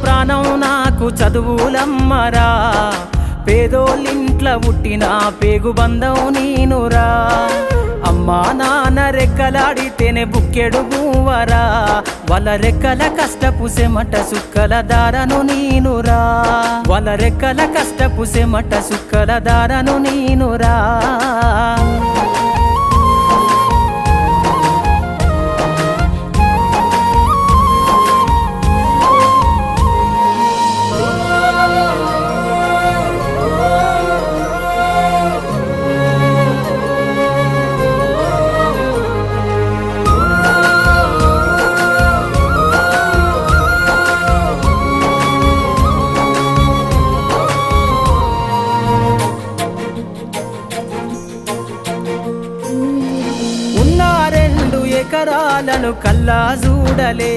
ప్రాణం నాకు చదువులమ్మరా, పేదోళ్ళింట్ల పుట్టిన పేగు బంధం నీనురా. అమ్మా నాన్న రెక్కలాడితేనే బుక్కెడు బూవరా, వాళ్ళ రెక్కల కష్టపు సెమట సుక్కల దారను నీనురా, వాళ్ళ రెక్కల కష్టపు సెమట సుక్కల దారను నీనురా. ఉన్న 2 ఎకరాలను కల్లా చూడలే,